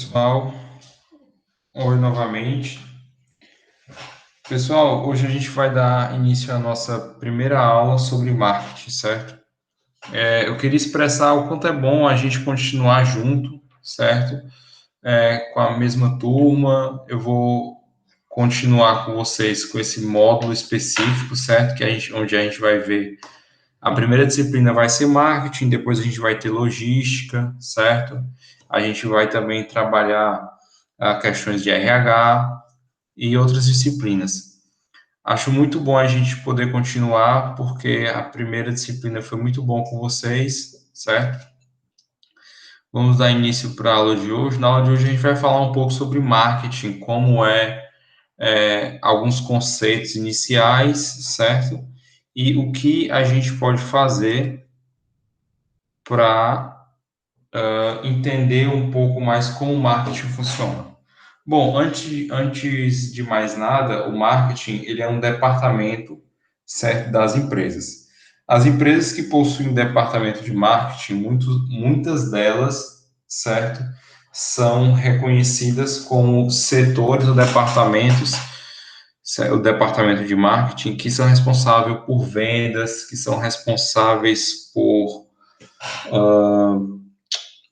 Pessoal, oi novamente. Pessoal, hoje a gente vai dar início à nossa primeira aula sobre marketing, certo? Eu queria expressar o quanto é bom a gente continuar junto, certo? Com a mesma turma, eu vou continuar com vocês com esse módulo específico, certo? Onde a gente vai ver a primeira disciplina vai ser marketing, depois a gente vai ter logística, certo? A gente vai também trabalhar questões de RH, e outras disciplinas. Acho muito bom a gente poder continuar, porque a primeira disciplina foi muito bom com vocês, certo? Vamos dar início para a aula de hoje. Na aula de hoje a gente vai falar um pouco sobre marketing, como alguns conceitos iniciais, certo? E o que a gente pode fazer para entender um pouco mais como o marketing funciona. Bom, antes de mais nada, o marketing ele é um departamento, certo, das empresas. As empresas que possuem um departamento de marketing, muitas delas, certo, são reconhecidas como setores ou departamentos, o departamento de marketing, que são responsáveis por vendas, que são responsáveis por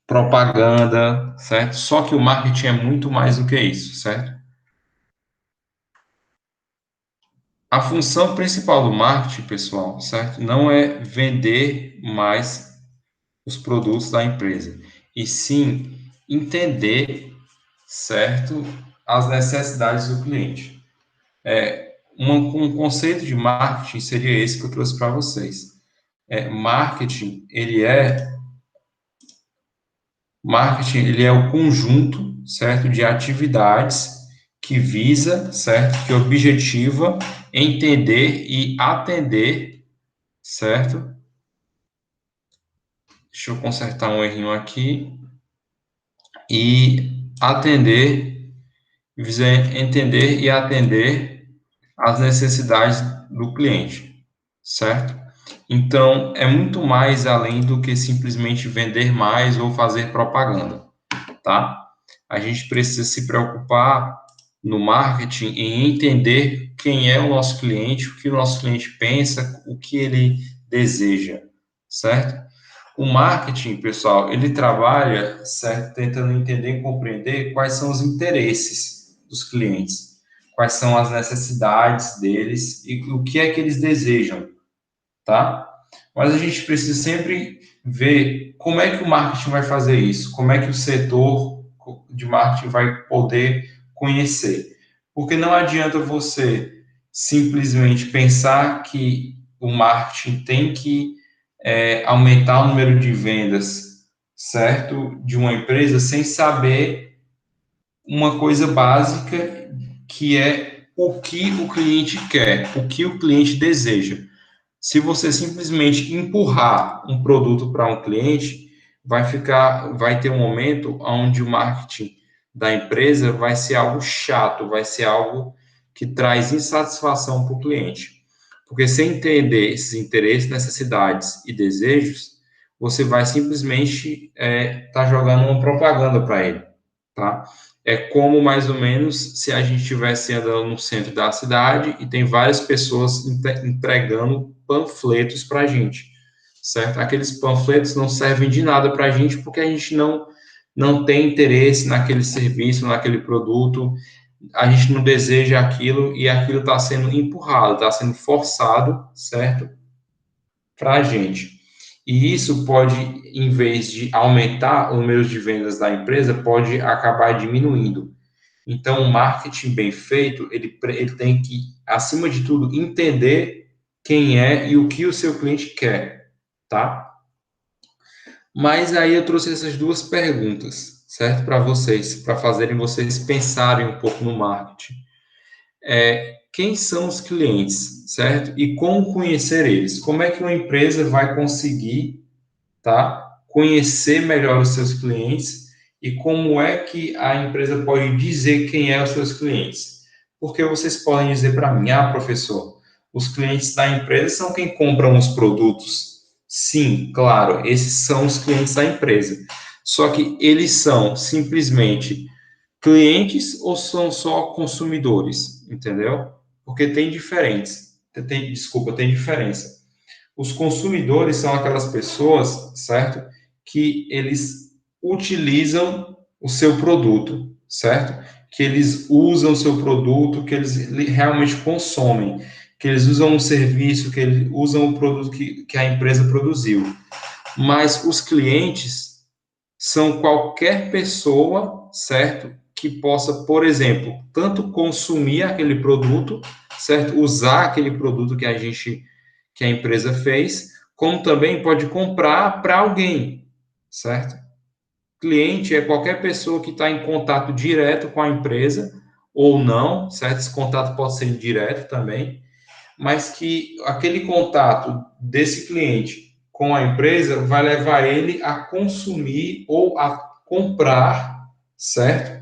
propaganda, certo? Só que o marketing é muito mais do que isso, certo? A função principal do marketing, pessoal, certo? Não é vender mais os produtos da empresa, e sim entender, certo, as necessidades do cliente. Um conceito de marketing seria esse que eu trouxe para vocês. Marketing, ele é o conjunto, certo, de atividades que visa, certo, que objetiva entender e atender, certo? Deixa eu consertar um errinho aqui. E atender, visa entender e atender às necessidades do cliente, certo? Então, é muito mais além do que simplesmente vender mais ou fazer propaganda, tá? A gente precisa se preocupar no marketing em entender quem é o nosso cliente, o que o nosso cliente pensa, o que ele deseja, certo? O marketing, pessoal, ele trabalha, certo, tentando entender e compreender quais são os interesses dos clientes, quais são as necessidades deles e o que é que eles desejam, tá? Mas a gente precisa sempre ver como é que o marketing vai fazer isso, como é que o setor de marketing vai poder conhecer. Porque não adianta você simplesmente pensar que o marketing tem que aumentar o número de vendas, certo? De uma empresa sem saber uma coisa básica que é o que o cliente quer, o que o cliente deseja. Se você simplesmente empurrar um produto para um cliente, vai ter um momento onde o marketing da empresa vai ser algo chato, vai ser algo que traz insatisfação para o cliente. Porque sem entender esses interesses, necessidades e desejos, você vai simplesmente tá jogando uma propaganda para ele, tá? É como mais ou menos se a gente estivesse andando no centro da cidade e tem várias pessoas entregando panfletos para a gente, certo? Aqueles panfletos não servem de nada para a gente porque a gente não tem interesse naquele serviço, naquele produto, a gente não deseja aquilo e aquilo está sendo empurrado, está sendo forçado, certo? Para a gente. E isso pode, em vez de aumentar o número de vendas da empresa, pode acabar diminuindo. Então, o marketing bem feito, ele tem que, acima de tudo, entender quem é e o que o seu cliente quer, tá? Mas aí eu trouxe essas duas perguntas, certo? Para vocês, para fazerem vocês pensarem um pouco no marketing. Quem são os clientes, certo? E como conhecer eles? Como é que uma empresa vai conseguir, tá? Conhecer melhor os seus clientes e como é que a empresa pode dizer quem é os seus clientes? Porque vocês podem dizer para mim, professor, os clientes da empresa são quem compram os produtos. Sim, claro, esses são os clientes da empresa. Só que eles são simplesmente clientes ou são só consumidores, entendeu? Porque tem diferentes, tem diferença. Os consumidores são aquelas pessoas, certo? Que eles utilizam o seu produto, certo? Que eles usam o seu produto, que eles realmente consomem, que eles usam um serviço, que eles usam o produto que a empresa produziu. Mas os clientes são qualquer pessoa, certo? Que possa, por exemplo, tanto consumir aquele produto, certo? Usar aquele produto que a empresa fez, como também pode comprar para alguém, certo? Cliente é qualquer pessoa que está em contato direto com a empresa ou não, certo? Esse contato pode ser indireto também, mas que aquele contato desse cliente com a empresa vai levar ele a consumir ou a comprar, certo?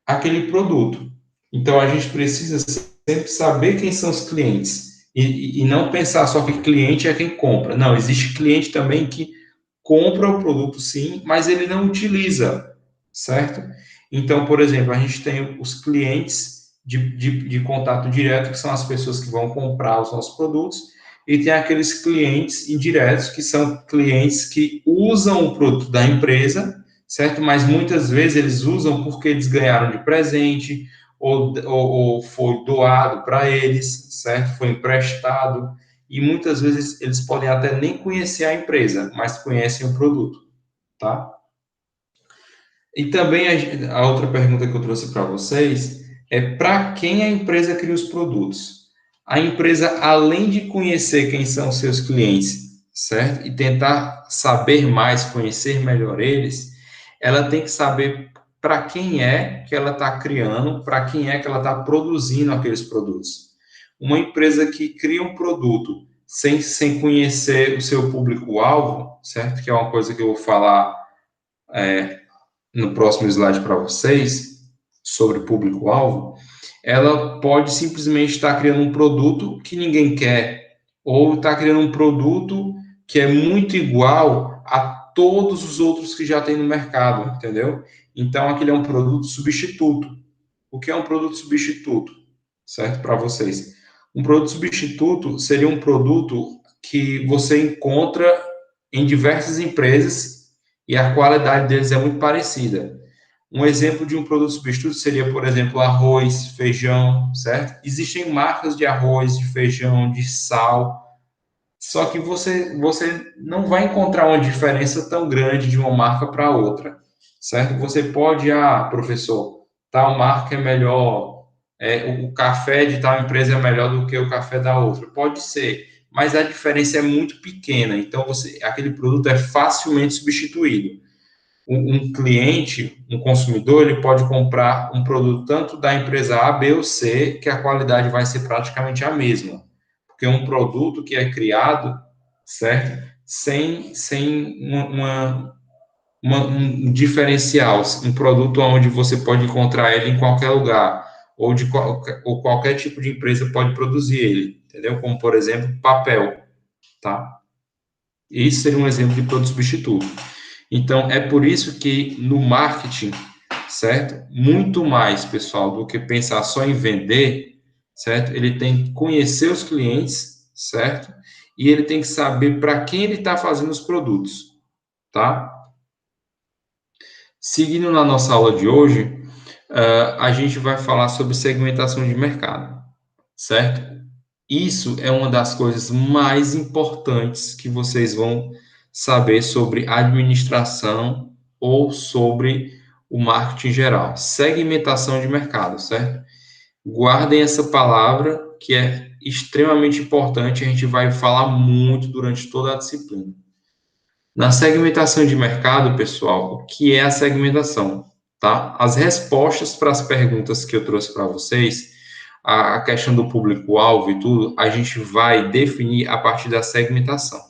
Aquele produto. Então a gente precisa sempre saber quem são os clientes e não pensar só que cliente é quem compra. Não, existe cliente também que compra o produto sim, mas ele não utiliza, certo? Então, por exemplo, a gente tem os clientes de contato direto, que são as pessoas que vão comprar os nossos produtos, e tem aqueles clientes indiretos, que são clientes que usam o produto da empresa, certo? Mas muitas vezes eles usam porque eles ganharam de presente, ou foi doado para eles, certo? Foi emprestado, e muitas vezes eles podem até nem conhecer a empresa, mas conhecem o produto, tá? E também a outra pergunta que eu trouxe para vocês é para quem a empresa cria os produtos? A empresa, além de conhecer quem são seus clientes, certo? E tentar saber mais, conhecer melhor eles, ela tem que saber para quem é que ela está criando, para quem é que ela está produzindo aqueles produtos. Uma empresa que cria um produto sem conhecer o seu público-alvo, certo? Que é uma coisa que eu vou falar no próximo slide para vocês, sobre público-alvo, ela pode simplesmente estar criando um produto que ninguém quer, ou está criando um produto que é muito igual a todos os outros que já tem no mercado, entendeu? Então, aquele é um produto substituto. O que é um produto substituto, certo? Para vocês. Um produto substituto seria um produto que você encontra em diversas empresas e a qualidade deles é muito parecida. Um exemplo de um produto substituto seria, por exemplo, arroz, feijão, certo? Existem marcas de arroz, de feijão, de sal, só que você não vai encontrar uma diferença tão grande de uma marca para outra, certo? Você pode, professor, tal marca é melhor, o café de tal empresa é melhor do que o café da outra. Pode ser, mas a diferença é muito pequena, então aquele produto é facilmente substituído. Um cliente, um consumidor, ele pode comprar um produto tanto da empresa A, B ou C, que a qualidade vai ser praticamente a mesma. Porque é um produto que é criado, certo? Sem um diferencial, um produto onde você pode encontrar ele em qualquer lugar, ou qualquer tipo de empresa pode produzir ele, entendeu? Como, por exemplo, papel, tá? Isso seria um exemplo de produto substituto. Então, é por isso que no marketing, certo? Muito mais, pessoal, do que pensar só em vender, certo? Ele tem que conhecer os clientes, certo? E ele tem que saber para quem ele está fazendo os produtos, tá? Seguindo na nossa aula de hoje, a gente vai falar sobre segmentação de mercado, certo? Isso é uma das coisas mais importantes que vocês vão saber sobre administração ou sobre o marketing geral. Segmentação de mercado, certo? Guardem essa palavra que é extremamente importante, a gente vai falar muito durante toda a disciplina. Na segmentação de mercado, pessoal, o que é a segmentação? Tá? As respostas para as perguntas que eu trouxe para vocês, a questão do público-alvo e tudo, a gente vai definir a partir da segmentação.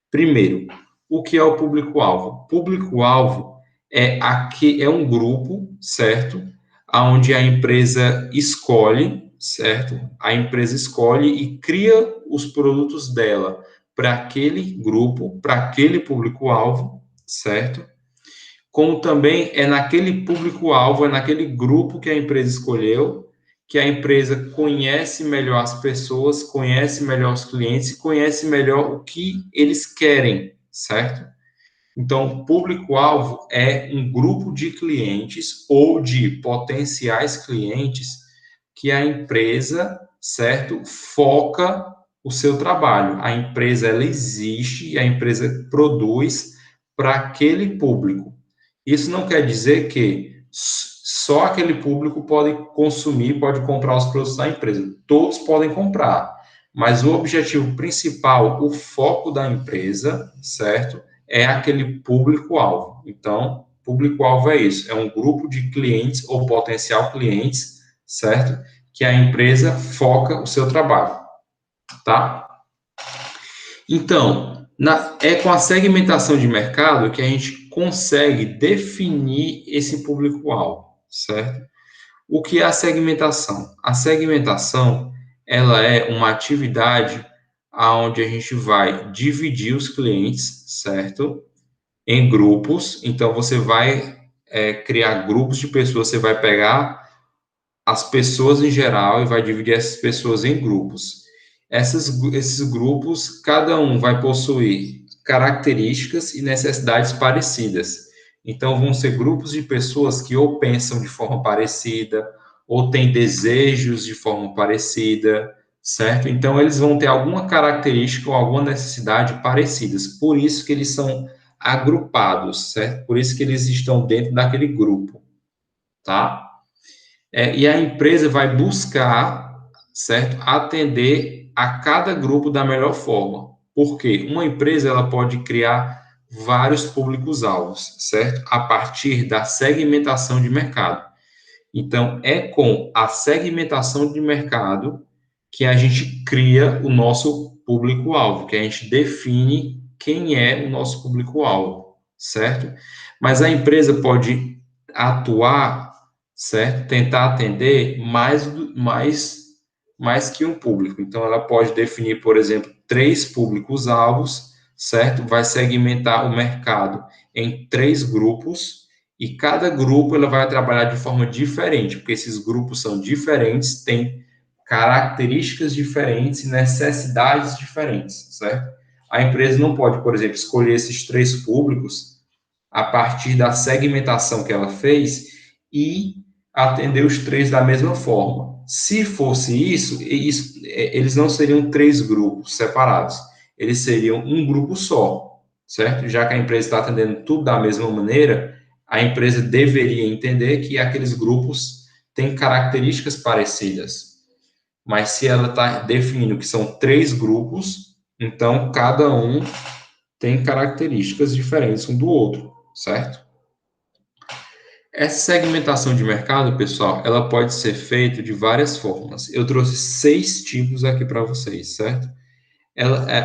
Primeiro, o que é o público-alvo? Público-alvo é um grupo, certo? Onde a empresa escolhe, certo? A empresa escolhe e cria os produtos dela para aquele grupo, para aquele público-alvo, certo? como também é naquele público-alvo, é naquele grupo que a empresa escolheu, que a empresa conhece melhor as pessoas, conhece melhor os clientes, conhece melhor o que eles querem, certo? Então, público-alvo é um grupo de clientes ou de potenciais clientes que a empresa, certo, foca o seu trabalho. A empresa, ela existe e a empresa produz para aquele público. Isso não quer dizer que só aquele público pode consumir, pode comprar os produtos da empresa. Todos podem comprar, mas o objetivo principal, o foco da empresa, certo, é aquele público-alvo. Então, público-alvo é isso, é um grupo de clientes ou potencial clientes, certo, que a empresa foca o seu trabalho, tá? Então, é com a segmentação de mercado que a gente consegue definir esse público-alvo, certo? O que é a segmentação? A segmentação, ela é uma atividade onde a gente vai dividir os clientes, certo? Em grupos. Então, você vai criar grupos de pessoas, você vai pegar as pessoas em geral e vai dividir essas pessoas em grupos. Esses grupos, cada um vai possuir características e necessidades parecidas. Então, vão ser grupos de pessoas que ou pensam de forma parecida, ou têm desejos de forma parecida, certo? Então, eles vão ter alguma característica ou alguma necessidade parecidas. Por isso que eles são agrupados, certo? Por isso que eles estão dentro daquele grupo, tá? E a empresa vai buscar, certo, atender a cada grupo da melhor forma. Porque uma empresa ela pode criar vários públicos-alvos, certo? A partir da segmentação de mercado. Então, é com a segmentação de mercado que a gente cria o nosso público-alvo, que a gente define quem é o nosso público-alvo, certo? Mas a empresa pode atuar, certo? Tentar atender mais que um público. Então, ela pode definir, por exemplo, 3 públicos-alvos, certo? Vai segmentar o mercado em 3 grupos e cada grupo ela vai trabalhar de forma diferente, porque esses grupos são diferentes, têm características diferentes e necessidades diferentes, certo? A empresa não pode, por exemplo, escolher esses 3 públicos a partir da segmentação que ela fez e atender os 3 da mesma forma. Se fosse isso, eles não seriam 3 grupos separados, eles seriam um grupo só, certo? Já que a empresa está atendendo tudo da mesma maneira, a empresa deveria entender que aqueles grupos têm características parecidas. Mas se ela está definindo que são 3 grupos, então cada um tem características diferentes um do outro, certo? Essa segmentação de mercado, pessoal, ela pode ser feita de várias formas. Eu trouxe 6 tipos aqui para vocês, certo?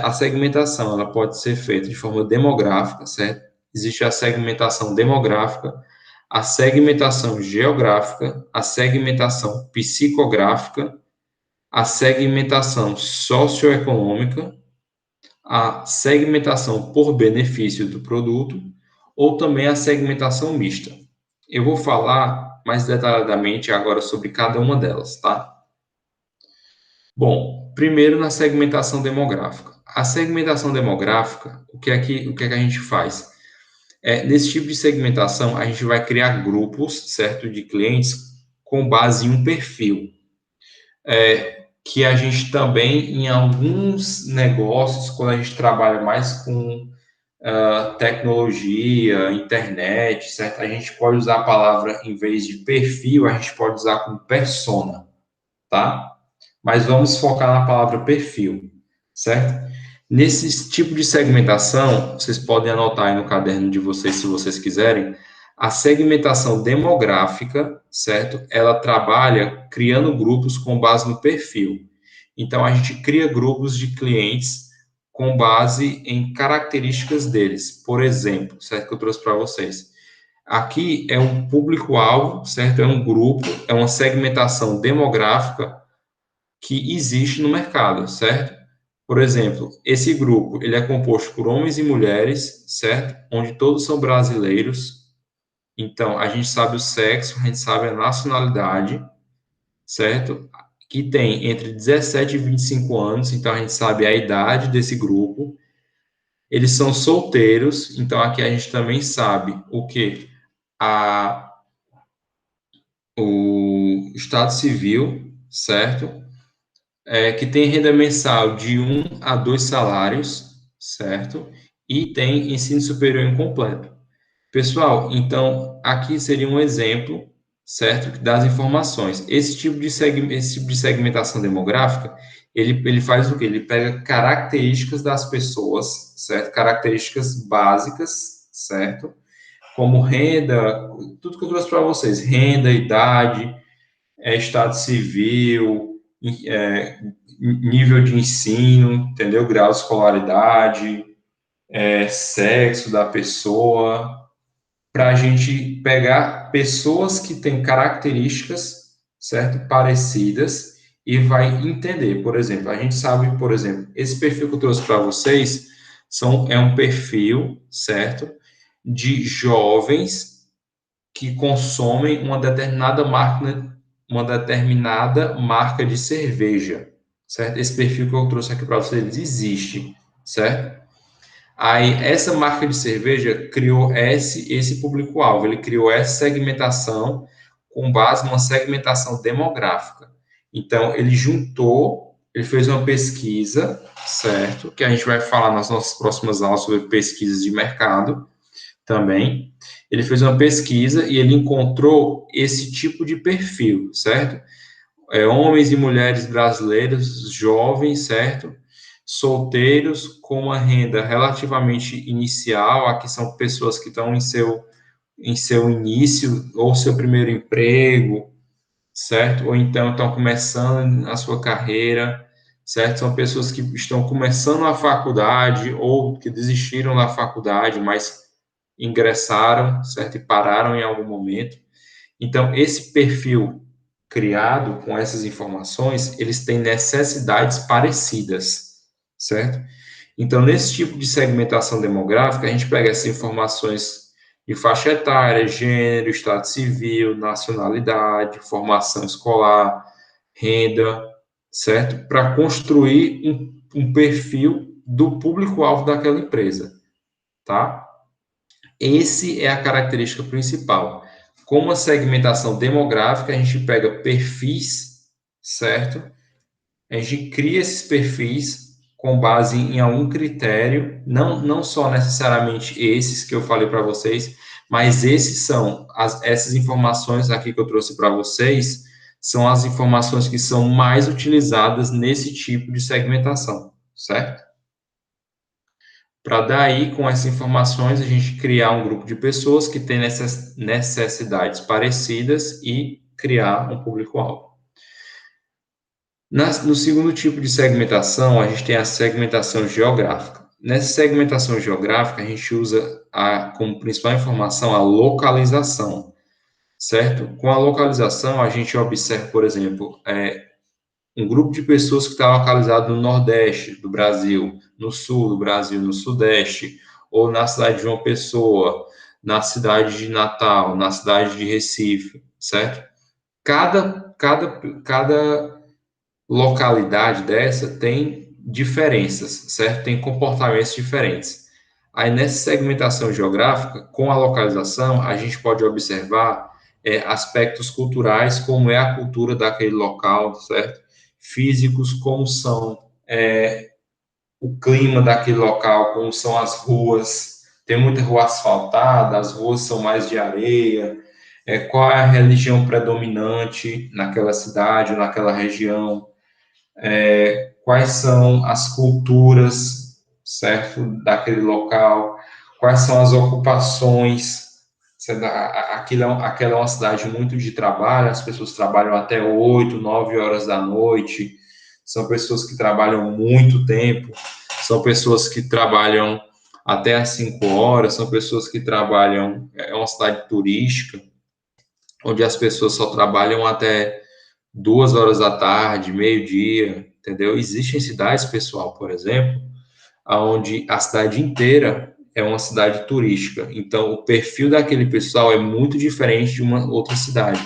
A segmentação, ela pode ser feita de forma demográfica, certo? Existe a segmentação demográfica, a segmentação geográfica, a segmentação psicográfica, a segmentação socioeconômica, a segmentação por benefício do produto ou também a segmentação mista. Eu vou falar mais detalhadamente agora sobre cada uma delas, tá? Bom, primeiro na segmentação demográfica. A segmentação demográfica, o que é que a gente faz? Nesse tipo de segmentação, a gente vai criar grupos, certo, de clientes com base em um perfil. Que a gente também, em alguns negócios, quando a gente trabalha mais com tecnologia, internet, certo? A gente pode usar a palavra, em vez de perfil, a gente pode usar como persona, tá? Mas vamos focar na palavra perfil, certo? Nesse tipo de segmentação, vocês podem anotar aí no caderno de vocês, se vocês quiserem, a segmentação demográfica, certo? Ela trabalha criando grupos com base no perfil. Então, a gente cria grupos de clientes com base em características deles. Por exemplo, certo? Que eu trouxe para vocês. Aqui é um público-alvo, certo? É um grupo, é uma segmentação demográfica que existe no mercado, certo? Por exemplo, esse grupo, ele é composto por homens e mulheres, certo? Onde todos são brasileiros, Então, a gente sabe o sexo, a gente sabe a nacionalidade, certo? Que tem entre 17 e 25 anos, então a gente sabe a idade desse grupo. Eles são solteiros, então aqui a gente também sabe o que? A, o estado civil, certo? Que tem renda mensal de 1 a 2 salários, certo? E tem ensino superior incompleto. Pessoal, então aqui seria um exemplo, certo, das informações. Esse tipo de segmentação demográfica, ele faz o quê? Ele pega características das pessoas, certo? Características básicas, certo? Como renda, tudo que eu trouxe para vocês, renda, idade, estado civil, é, nível de ensino, entendeu? Grau de escolaridade, sexo da pessoa, para a gente pegar pessoas que têm características, certo, parecidas e vai entender. Por exemplo, a gente sabe, por exemplo, esse perfil que eu trouxe para vocês é um perfil, certo, de jovens que consomem uma determinada marca de cerveja, certo? Esse perfil que eu trouxe aqui para vocês existe, certo? Aí, essa marca de cerveja criou esse público-alvo, ele criou essa segmentação com base numa segmentação demográfica. Então, ele fez uma pesquisa, certo? Que a gente vai falar nas nossas próximas aulas sobre pesquisas de mercado também. Ele fez uma pesquisa e ele encontrou esse tipo de perfil, certo? Homens e mulheres brasileiros jovens, certo? Solteiros com uma renda relativamente inicial, aqui são pessoas que estão em seu início ou seu primeiro emprego, certo? Ou então estão começando a sua carreira, certo? São pessoas que estão começando a faculdade ou que desistiram da faculdade, mas ingressaram, certo? E pararam em algum momento. Então, esse perfil criado com essas informações, eles têm necessidades parecidas, certo? Então, nesse tipo de segmentação demográfica, a gente pega essas informações de faixa etária, gênero, estado civil, nacionalidade, formação escolar, renda, certo? Para construir um perfil do público-alvo daquela empresa, tá? Esse é a característica principal. Com uma segmentação demográfica, a gente pega perfis, certo? A gente cria esses perfis com base em algum critério, não só necessariamente esses que eu falei para vocês, mas essas informações aqui que eu trouxe para vocês, são as informações que são mais utilizadas nesse tipo de segmentação, certo? Para daí, com essas informações, a gente criar um grupo de pessoas que têm necessidades parecidas e criar um público-alvo. No segundo tipo de segmentação, a gente tem a segmentação geográfica. Nessa segmentação geográfica, a gente usa como principal informação a localização, certo? Com a localização, a gente observa, por exemplo, um grupo de pessoas que está localizado no Nordeste do Brasil, no Sul do Brasil, no Sudeste, ou na cidade de João Pessoa, na cidade de Natal, na cidade de Recife, certo? Cada localidade dessa tem diferenças, certo? Tem comportamentos diferentes. Aí, nessa segmentação geográfica, com a localização, a gente pode observar aspectos culturais, como é a cultura daquele local, certo? Físicos, como são o clima daquele local, como são as ruas. Tem muita rua asfaltada, as ruas são mais de areia. Qual é a religião predominante naquela cidade ou naquela região? Quais são as culturas, certo, daquele local, quais são as ocupações. Aquela é uma cidade muito de trabalho, as pessoas trabalham até 8, 9 horas da noite, são pessoas que trabalham muito tempo, são pessoas que trabalham até às 5 horas, são pessoas que trabalham, é uma cidade turística, onde as pessoas só trabalham até 2 horas da tarde, meio-dia, entendeu? Existem cidades, pessoal, por exemplo, onde a cidade inteira é uma cidade turística. Então, o perfil daquele pessoal é muito diferente de uma outra cidade.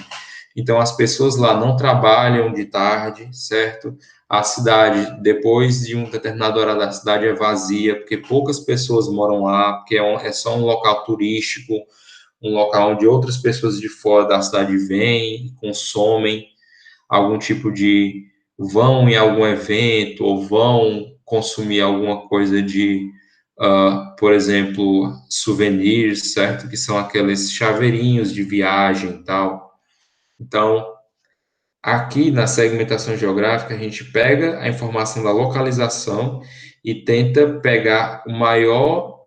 Então, as pessoas lá não trabalham de tarde, certo? A cidade, depois de um determinado horário da cidade, é vazia, porque poucas pessoas moram lá, porque é só um local turístico, um local onde outras pessoas de fora da cidade vêm, consomem algum tipo de. Vão em algum evento, ou vão consumir alguma coisa de, por exemplo, souvenirs, certo? Que são aqueles chaveirinhos de viagem e tal. Então, aqui na segmentação geográfica, a gente pega a informação da localização e tenta pegar o maior,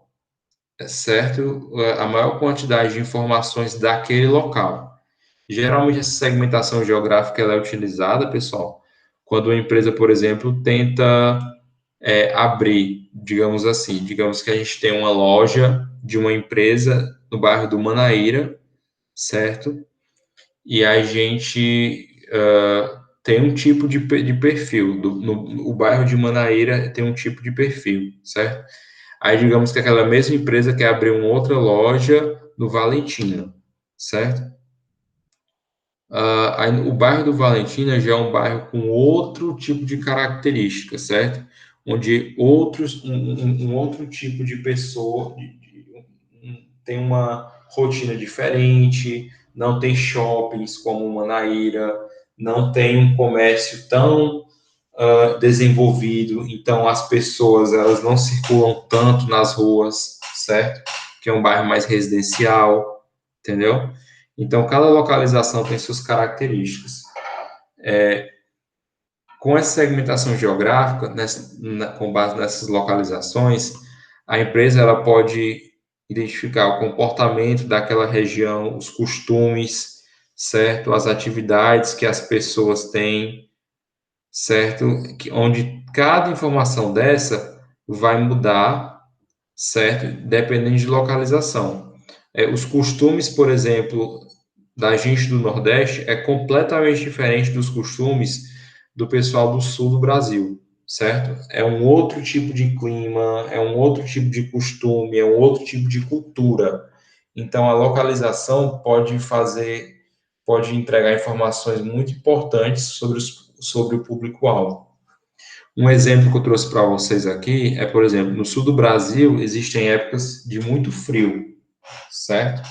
certo? A maior quantidade de informações daquele local. Geralmente, essa segmentação geográfica ela é utilizada, pessoal, quando uma empresa, por exemplo, tenta abrir, digamos assim, digamos que a gente tem uma loja de uma empresa no bairro do Manaíra, certo? E a gente tem um tipo de perfil. O bairro de Manaíra tem um tipo de perfil, certo? Aí, digamos que aquela mesma empresa quer abrir uma outra loja no Valentina, certo? Aí, o bairro do Valentina já é um bairro com outro tipo de característica, certo? Onde um outro tipo de pessoa tem uma rotina diferente, não tem shoppings como Manaíra, não tem um comércio tão desenvolvido, então as pessoas elas não circulam tanto nas ruas, certo? Que é um bairro mais residencial, entendeu? Então cada localização tem suas características. Com essa segmentação geográfica, com base nessas localizações, a empresa ela pode identificar o comportamento daquela região, os costumes, certo? As atividades que as pessoas têm, certo? Onde cada informação dessa vai mudar, certo? Dependendo de localização. Os costumes, por exemplo, da gente do Nordeste é completamente diferente dos costumes do pessoal do Sul do Brasil, certo? É um outro tipo de clima, é um outro tipo de costume, é um outro tipo de cultura. Então, a localização pode entregar informações muito importantes sobre o público-alvo. Um exemplo que eu trouxe para vocês aqui é, por exemplo, no sul do Brasil existem épocas de muito frio, certo?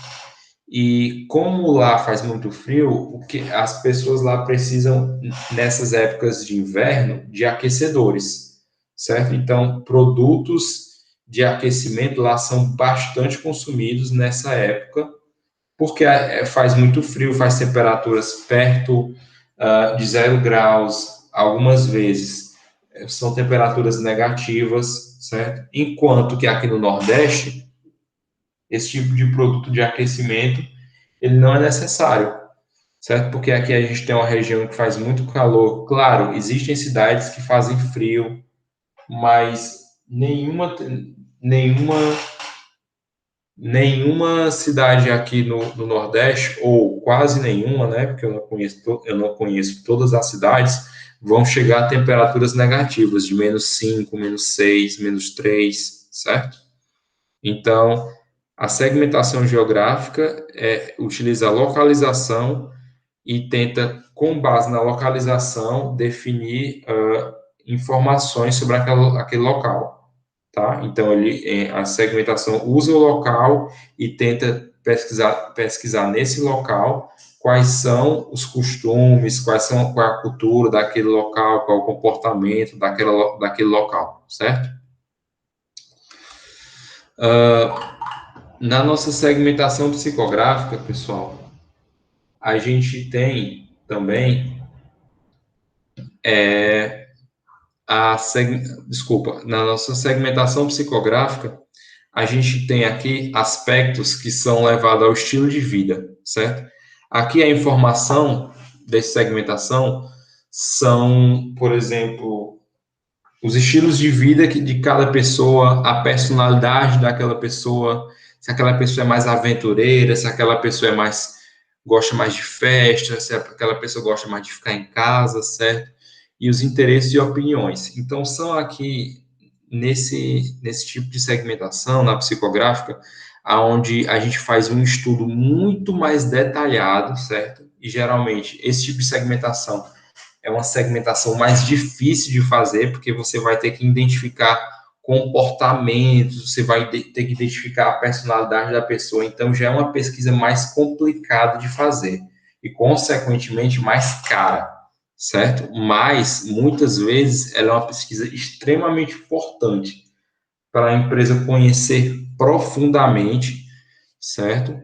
E como lá faz muito frio, o que as pessoas lá precisam nessas épocas de inverno de aquecedores, certo? Então, produtos de aquecimento lá são bastante consumidos nessa época, porque faz muito frio, faz temperaturas perto de 0 graus, algumas vezes são temperaturas negativas, certo? Enquanto que aqui no Nordeste, esse tipo de produto de aquecimento ele não é necessário, certo? Porque aqui a gente tem uma região que faz muito calor. Claro, existem cidades que fazem frio, mas nenhuma, nenhuma cidade aqui no Nordeste, ou quase nenhuma, né? Porque eu não conheço todas as cidades, vão chegar a temperaturas negativas, de -5, -6, -3, certo? Então, a segmentação geográfica utiliza a localização e tenta, com base na localização, definir informações sobre aquele local, tá? Então, a segmentação usa o local e tenta pesquisar nesse local quais são os costumes, qual é a cultura daquele local, qual é o comportamento daquele local, certo? Na nossa segmentação psicográfica, pessoal, a gente tem também desculpa, na nossa segmentação psicográfica, a gente tem aqui aspectos que são levados ao estilo de vida, certo? Aqui a informação dessa segmentação são, por exemplo, os estilos de vida de cada pessoa, a personalidade daquela pessoa, se aquela pessoa é mais aventureira, se aquela pessoa gosta mais de festa, se aquela pessoa gosta mais de ficar em casa, certo? E os interesses e opiniões. Então, são aqui, nesse tipo de segmentação, na psicográfica, aonde a gente faz um estudo muito mais detalhado, certo? E geralmente esse tipo de segmentação é uma segmentação mais difícil de fazer, porque você vai ter que identificar comportamentos, você vai ter que identificar a personalidade da pessoa, então já é uma pesquisa mais complicada de fazer e, consequentemente, mais cara, certo? Mas, muitas vezes, ela é uma pesquisa extremamente importante para a empresa conhecer profundamente, certo?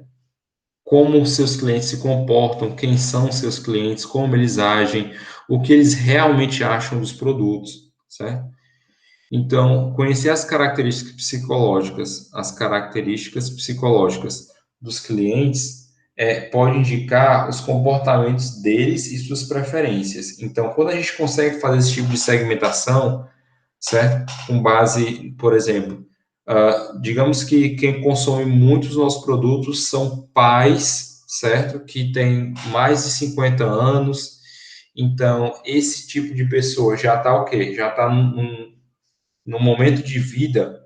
Como seus clientes se comportam, quem são seus clientes, como eles agem, o que eles realmente acham dos produtos, certo? Então, conhecer as características psicológicas dos clientes pode indicar os comportamentos deles e suas preferências. Então, quando a gente consegue fazer esse tipo de segmentação, certo? Com base, por exemplo, digamos que quem consome muitos dos nossos produtos são pais, certo? Que têm mais de 50 anos. Então, esse tipo de pessoa já está o quê? Já está num momento de vida,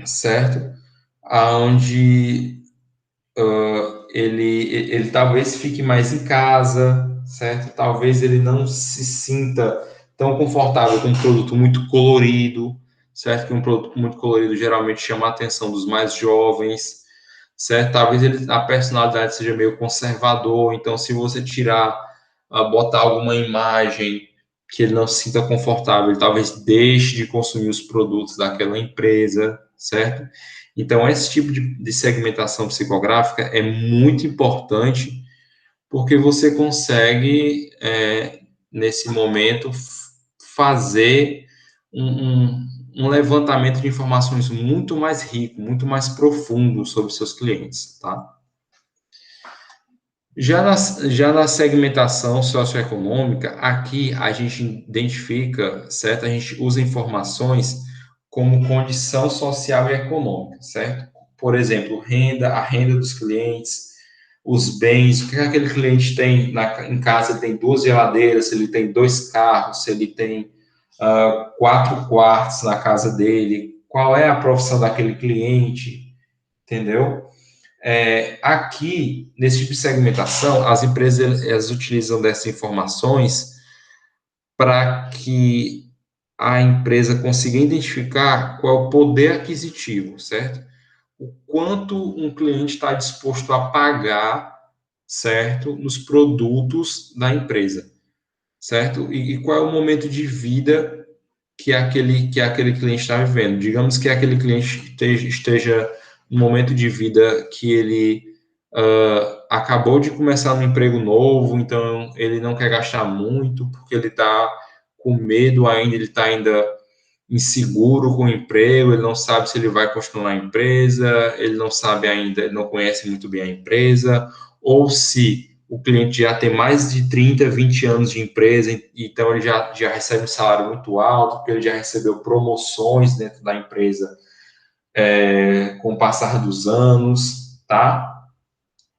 certo? Onde ele talvez fique mais em casa, certo? Talvez ele não se sinta tão confortável com um produto muito colorido, certo? Que um produto muito colorido geralmente chama a atenção dos mais jovens, certo? Talvez a personalidade seja meio conservador, então se você tirar, botar alguma imagem que ele não se sinta confortável, ele talvez deixe de consumir os produtos daquela empresa, certo? Então, esse tipo de segmentação psicográfica é muito importante porque você consegue, nesse momento, fazer um levantamento de informações muito mais rico, muito mais profundo sobre seus clientes, tá? Já na segmentação socioeconômica, aqui a gente identifica, certo? A gente usa informações como condição social e econômica, certo? Por exemplo, a renda dos clientes, os bens, o que aquele cliente tem em casa, ele tem duas geladeiras, se ele tem dois carros, se ele tem quatro quartos na casa dele, qual é a profissão daquele cliente, entendeu? Aqui, nesse tipo de segmentação, as empresas elas utilizam dessas informações para que a empresa consiga identificar qual é o poder aquisitivo, certo? O quanto um cliente está disposto a pagar, certo, nos produtos da empresa, certo? E qual é o momento de vida que aquele cliente está vivendo. Digamos que aquele cliente esteja no momento de vida que ele acabou de começar um emprego novo, então ele não quer gastar muito, porque ele está com medo ainda, ele está ainda inseguro com o emprego, ele não sabe se ele vai continuar na empresa, ele não sabe ainda, ele não conhece muito bem a empresa, ou se o cliente já tem mais de 30, 20 anos de empresa, então ele já recebe um salário muito alto, porque ele já recebeu promoções dentro da empresa com o passar dos anos, tá?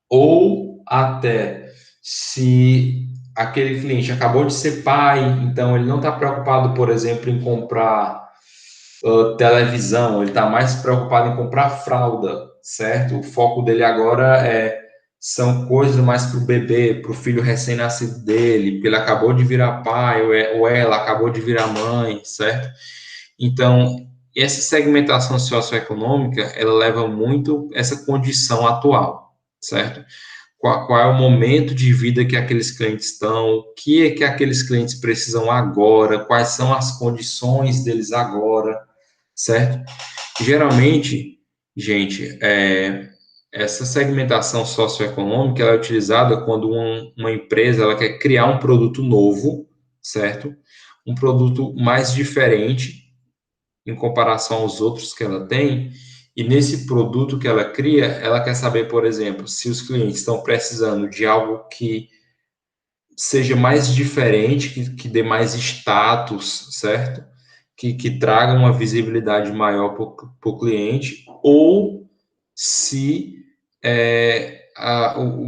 Ou até se aquele cliente acabou de ser pai, então ele não está preocupado, por exemplo, em comprar televisão, ele está mais preocupado em comprar fralda, certo? O foco dele agora são coisas mais para o bebê, para o filho recém-nascido dele, porque ele acabou de virar pai, ou ela acabou de virar mãe, certo? Então, essa segmentação socioeconômica, ela leva muito essa condição atual, certo? Qual é o momento de vida que aqueles clientes estão, o que é que aqueles clientes precisam agora, quais são as condições deles agora, certo? Geralmente, gente, essa segmentação socioeconômica ela é utilizada quando uma empresa ela quer criar um produto novo, certo? Um produto mais diferente em comparação aos outros que ela tem. E nesse produto que ela cria, ela quer saber, por exemplo, se os clientes estão precisando de algo que seja mais diferente, que dê mais status, certo? Que traga uma visibilidade maior para o cliente, ou se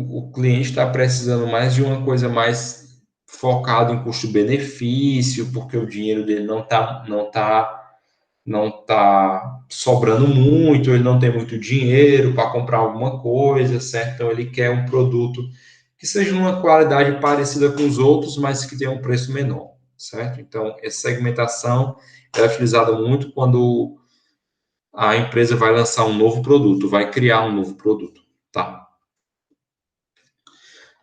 o cliente está precisando mais de uma coisa mais focada em custo-benefício, porque o dinheiro dele não tá não está sobrando muito, ele não tem muito dinheiro para comprar alguma coisa, certo? Então ele quer um produto que seja uma qualidade parecida com os outros, mas que tenha um preço menor, certo? Então essa segmentação é utilizada muito quando a empresa vai lançar um novo produto, vai criar um novo produto, tá?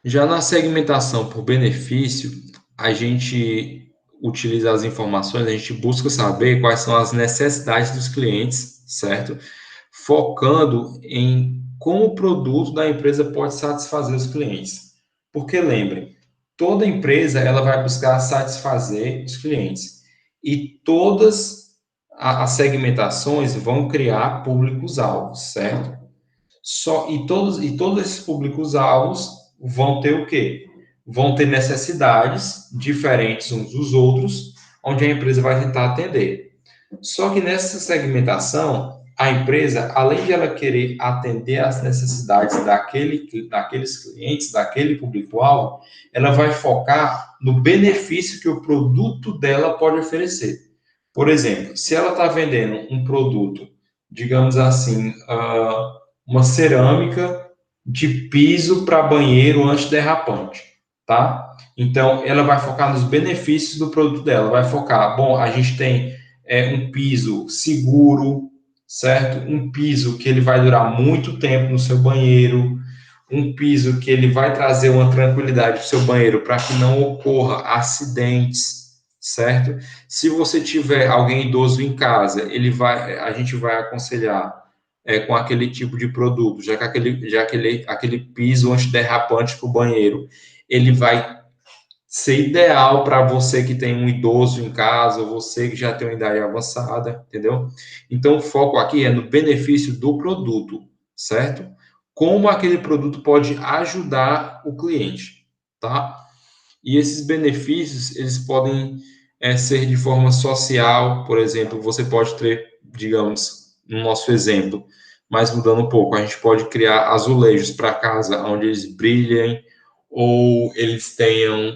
Já na segmentação por benefício, a gente utiliza as informações, a gente busca saber quais são as necessidades dos clientes, certo? Focando em como o produto da empresa pode satisfazer os clientes. Porque lembrem, toda empresa ela vai buscar satisfazer os clientes e todas as segmentações vão criar públicos-alvos, certo? Todos esses públicos-alvos vão ter o quê? Vão ter necessidades diferentes uns dos outros, onde a empresa vai tentar atender. Só que nessa segmentação, a empresa, além de ela querer atender às necessidades daqueles clientes, daquele público-alvo, ela vai focar no benefício que o produto dela pode oferecer. Por exemplo, se ela está vendendo um produto, digamos assim, uma cerâmica de piso para banheiro antiderrapante, tá? Então, ela vai focar nos benefícios do produto dela, vai focar, bom, a gente tem um piso seguro, certo? Um piso que ele vai durar muito tempo no seu banheiro, um piso que ele vai trazer uma tranquilidade para o seu banheiro para que não ocorra acidentes, certo? Se você tiver alguém idoso em casa, a gente vai aconselhar com aquele tipo de produto, aquele piso antiderrapante para o banheiro, ele vai ser ideal para você que tem um idoso em casa, ou você que já tem uma idade avançada, entendeu? Então, o foco aqui é no benefício do produto, certo? Como aquele produto pode ajudar o cliente, tá? E esses benefícios, eles podem ser de forma social, por exemplo, você pode ter, digamos, no nosso exemplo, mas mudando um pouco, a gente pode criar azulejos para casa, onde eles brilhem, ou eles tenham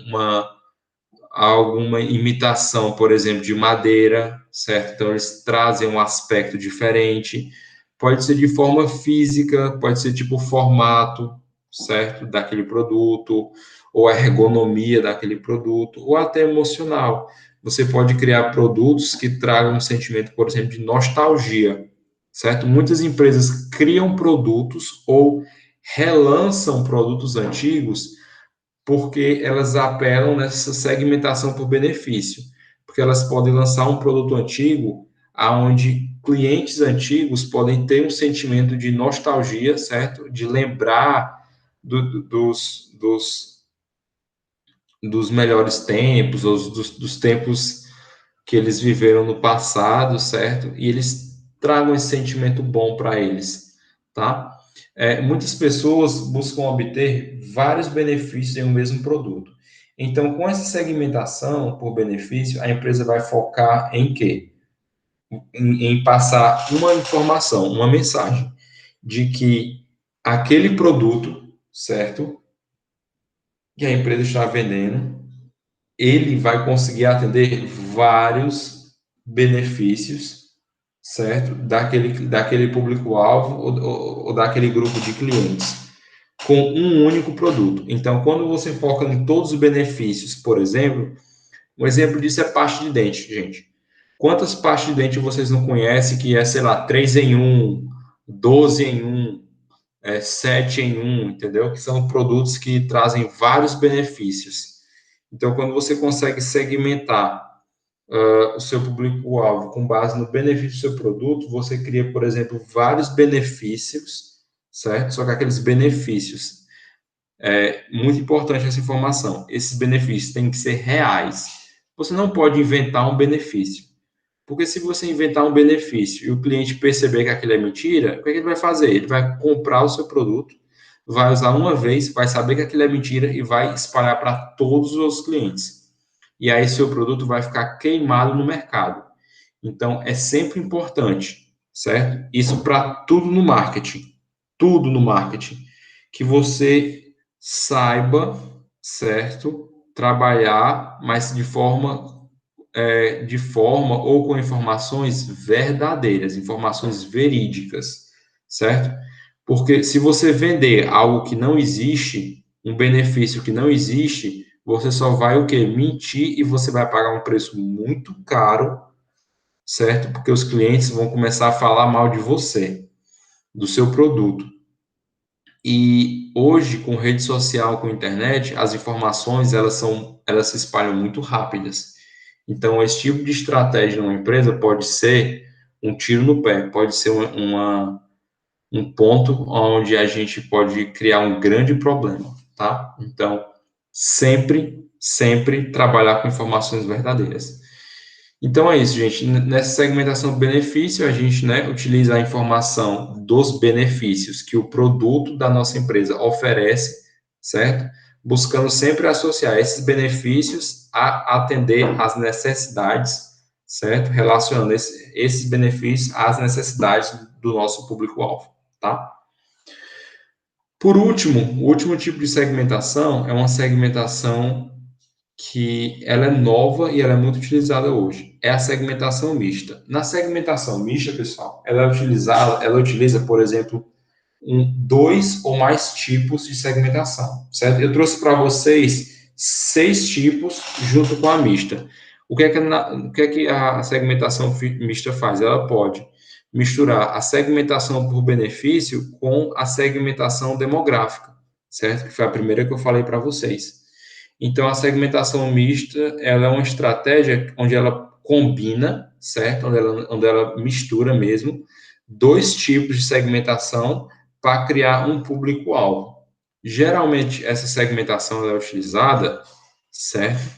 alguma imitação, por exemplo, de madeira, certo? Então, eles trazem um aspecto diferente. Pode ser de forma física, pode ser tipo o formato, certo? Daquele produto, ou a ergonomia daquele produto, ou até emocional. Você pode criar produtos que tragam um sentimento, por exemplo, de nostalgia, certo? Muitas empresas criam produtos ou relançam produtos antigos porque elas apelam nessa segmentação por benefício, porque elas podem lançar um produto antigo aonde clientes antigos podem ter um sentimento de nostalgia, certo? De lembrar dos melhores tempos, ou dos tempos que eles viveram no passado, certo? E eles tragam esse sentimento bom para eles, tá? Muitas pessoas buscam obter vários benefícios em um mesmo produto. Então, com essa segmentação por benefício, a empresa vai focar em quê? Em passar uma informação, uma mensagem de que aquele produto, certo? Que a empresa está vendendo, ele vai conseguir atender vários benefícios, certo? Daquele público-alvo ou daquele grupo de clientes, com um único produto. Então, quando você foca em todos os benefícios, por exemplo, um exemplo disso é pasta de dente, gente. Quantas pastas de dente vocês não conhecem que é, sei lá, 3 em um, 12 em um, 7 em um, entendeu? Que são produtos que trazem vários benefícios. Então, quando você consegue segmentar o seu público-alvo com base no benefício do seu produto, você cria, por exemplo, vários benefícios, certo? Só que aqueles benefícios, muito importante essa informação, esses benefícios têm que ser reais. Você não pode inventar um benefício, porque se você inventar um benefício e o cliente perceber que aquilo é mentira, o que ele vai fazer? Ele vai comprar o seu produto, vai usar uma vez, vai saber que aquilo é mentira e vai espalhar para todos os clientes. E aí seu produto vai ficar queimado no mercado. Então, é sempre importante, certo? Isso para tudo no marketing, que você saiba, certo? Trabalhar, mas de forma de forma ou com informações verdadeiras, informações verídicas, certo? Porque se você vender algo que não existe, um benefício que não existe, você só vai o quê? Mentir e você vai pagar um preço muito caro, certo? Porque os clientes vão começar a falar mal de você, do seu produto. E hoje, com rede social, com internet, as informações elas se espalham muito rápidas. Então, esse tipo de estratégia numa empresa pode ser um tiro no pé, pode ser um ponto onde a gente pode criar um grande problema, tá? Então, sempre trabalhar com informações verdadeiras. Então é isso, gente. Nessa segmentação do benefício, a gente, né, utiliza a informação dos benefícios que o produto da nossa empresa oferece, certo? Buscando sempre associar esses benefícios a atender às necessidades, certo? Relacionando esses benefícios às necessidades do nosso público-alvo, tá? Por último, o último tipo de segmentação é uma segmentação que ela é nova e ela é muito utilizada hoje. É a segmentação mista. Na segmentação mista, pessoal, ela utiliza, por exemplo, dois ou mais tipos de segmentação, certo? Eu trouxe para vocês 6 tipos junto com a mista. O que é que a segmentação mista faz? Ela pode misturar a segmentação por benefício com a segmentação demográfica, certo? Que foi a primeira que eu falei para vocês. Então, a segmentação mista, ela é uma estratégia onde ela combina, certo? Onde ela mistura mesmo 2 tipos de segmentação para criar um público-alvo. Geralmente, essa segmentação é utilizada, certo?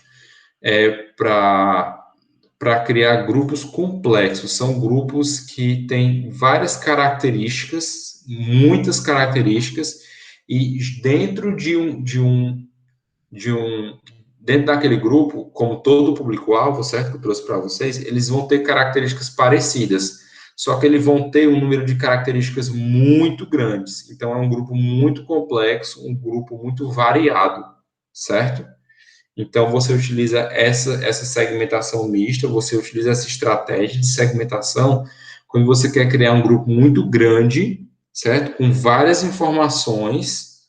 Para criar grupos complexos. São grupos que têm várias características, muitas características, e dentro de um dentro daquele grupo, como todo público-alvo, certo? Que eu trouxe para vocês, eles vão ter características parecidas, só que eles vão ter um número de características muito grandes. Então, é um grupo muito complexo, um grupo muito variado, certo? Então, você utiliza essa segmentação mista, você utiliza essa estratégia de segmentação quando você quer criar um grupo muito grande, certo? Com várias informações,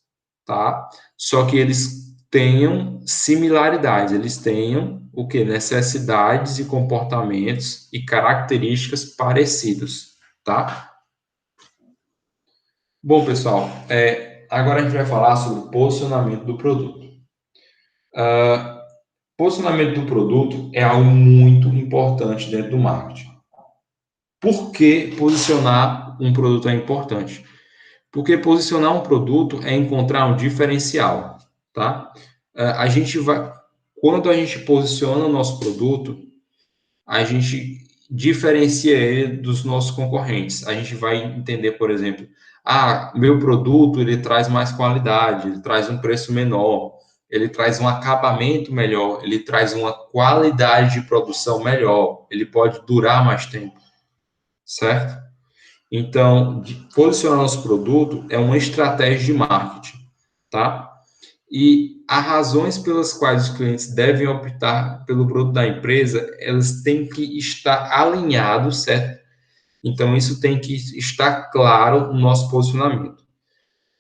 tá? Só que eles tenham similaridades, eles tenham o que? Necessidades e comportamentos e características parecidos, tá? Bom, pessoal, agora a gente vai falar sobre o posicionamento do produto. Posicionamento do produto é algo muito importante dentro do marketing. Por que posicionar um produto é importante? Porque posicionar um produto é encontrar um diferencial, tá? A gente vai, quando a gente posiciona o nosso produto, a gente diferencia ele dos nossos concorrentes. A gente vai entender, por exemplo, meu produto ele traz mais qualidade, ele traz um preço menor, ele traz um acabamento melhor, ele traz uma qualidade de produção melhor, ele pode durar mais tempo, certo? Então, posicionar nosso produto é uma estratégia de marketing, tá? E as razões pelas quais os clientes devem optar pelo produto da empresa, elas têm que estar alinhados, certo? Então, isso tem que estar claro no nosso posicionamento.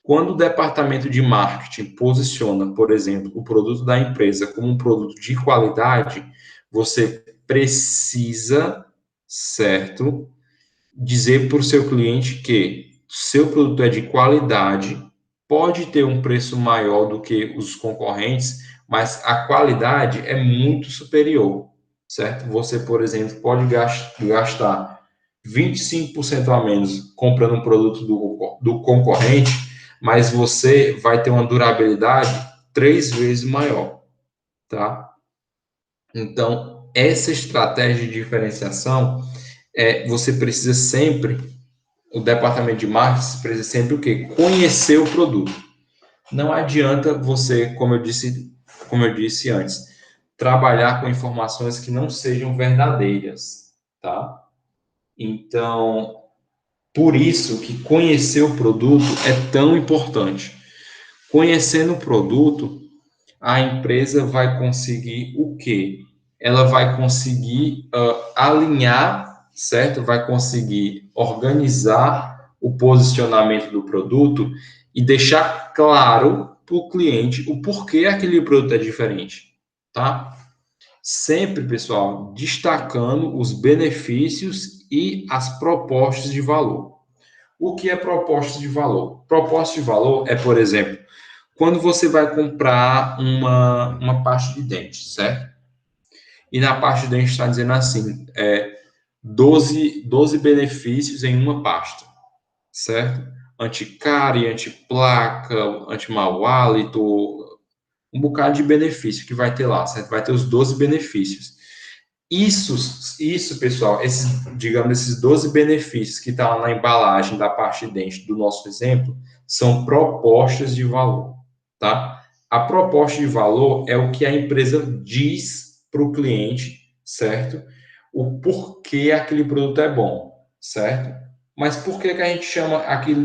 Quando o departamento de marketing posiciona, por exemplo, o produto da empresa como um produto de qualidade, você precisa, certo, dizer para o seu cliente que seu produto é de qualidade, pode ter um preço maior do que os concorrentes, mas a qualidade é muito superior, certo? Você, por exemplo, pode gastar 25% a menos comprando um produto do concorrente, mas você vai ter uma durabilidade 3 vezes maior, tá? Então, essa estratégia de diferenciação, você precisa sempre, o departamento de marketing precisa sempre o quê? Conhecer o produto. Não adianta você, como eu disse antes, trabalhar com informações que não sejam verdadeiras, tá? Então, por isso que conhecer o produto é tão importante. Conhecendo o produto, a empresa vai conseguir o quê? ela vai conseguir alinhar, certo? Vai conseguir organizar o posicionamento do produto e deixar claro para o cliente o porquê aquele produto é diferente, tá? Sempre, pessoal, destacando os benefícios e as propostas de valor. O que é proposta de valor? Proposta de valor é, por exemplo, quando você vai comprar uma pasta de dente, certo? E na pasta de dente está dizendo assim, 12 benefícios em uma pasta, certo? Anticárie, antiplaca, anti-mau hálito, um bocado de benefício que vai ter lá, certo? Vai ter os 12 benefícios. Isso, pessoal, digamos, esses 12 benefícios que estão tá na embalagem da parte de dentro do nosso exemplo, são propostas de valor, tá? A proposta de valor é o que a empresa diz para o cliente, certo? O porquê aquele produto é bom, certo? Mas por que a gente chama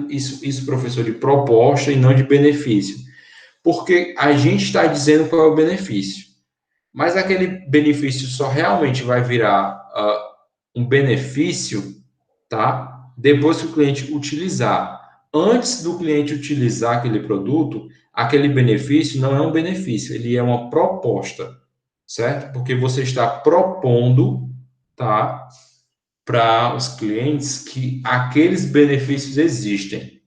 isso, professor, de proposta e não de benefício? Porque a gente está dizendo qual é o benefício. Mas aquele benefício só realmente vai virar um benefício, tá? Depois que o cliente utilizar. Antes do cliente utilizar aquele produto, aquele benefício não é um benefício, ele é uma proposta, certo? Porque você está propondo, tá? Para os clientes que aqueles benefícios existem.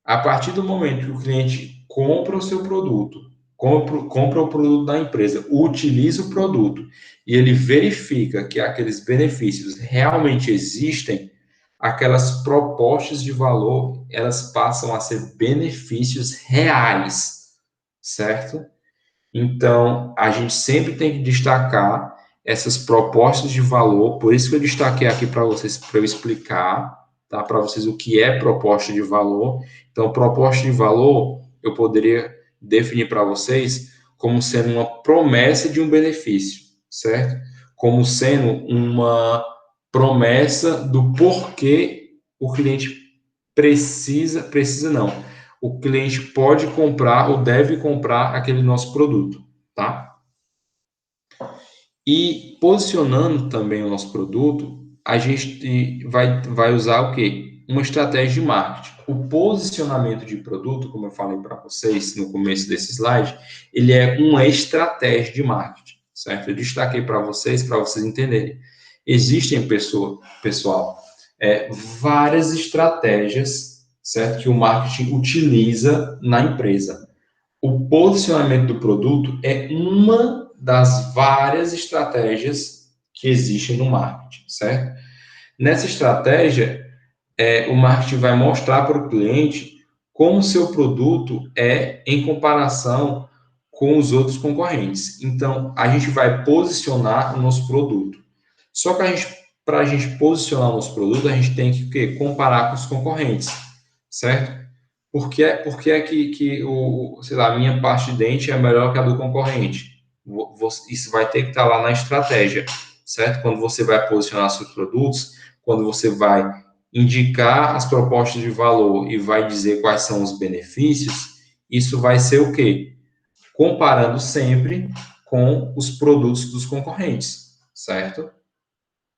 A partir do momento que o cliente compra o seu produto, compra o produto da empresa, utiliza o produto e ele verifica que aqueles benefícios realmente existem, aquelas propostas de valor, elas passam a ser benefícios reais, certo? Então, a gente sempre tem que destacar essas propostas de valor, por isso que eu destaquei aqui para vocês, para eu explicar, tá? Para vocês o que é proposta de valor. Então, proposta de valor, eu poderia definir para vocês como sendo uma promessa de um benefício, certo? Como sendo uma promessa do porquê o cliente precisa não, o cliente pode comprar ou deve comprar aquele nosso produto, tá? E posicionando também o nosso produto, a gente vai usar o quê? Uma estratégia de marketing. O posicionamento de produto, como eu falei para vocês no começo desse slide, ele é uma estratégia de marketing, certo? Eu destaquei para vocês entenderem. Existem, pessoal, várias estratégias, certo? Que o marketing utiliza na empresa. O posicionamento do produto é uma das várias estratégias que existem no marketing, certo? Nessa estratégia, o marketing vai mostrar para o cliente como o seu produto é em comparação com os outros concorrentes. Então, a gente vai posicionar o nosso produto. Só que para a gente posicionar o nosso produto, a gente tem que o quê? Comparar com os concorrentes, certo? Por que é que sei lá, a minha parte de dente é melhor que a do concorrente? Isso vai ter que estar lá na estratégia, certo? Quando você vai posicionar seus produtos, quando você vai indicar as propostas de valor e vai dizer quais são os benefícios, isso vai ser o quê? Comparando sempre com os produtos dos concorrentes, certo?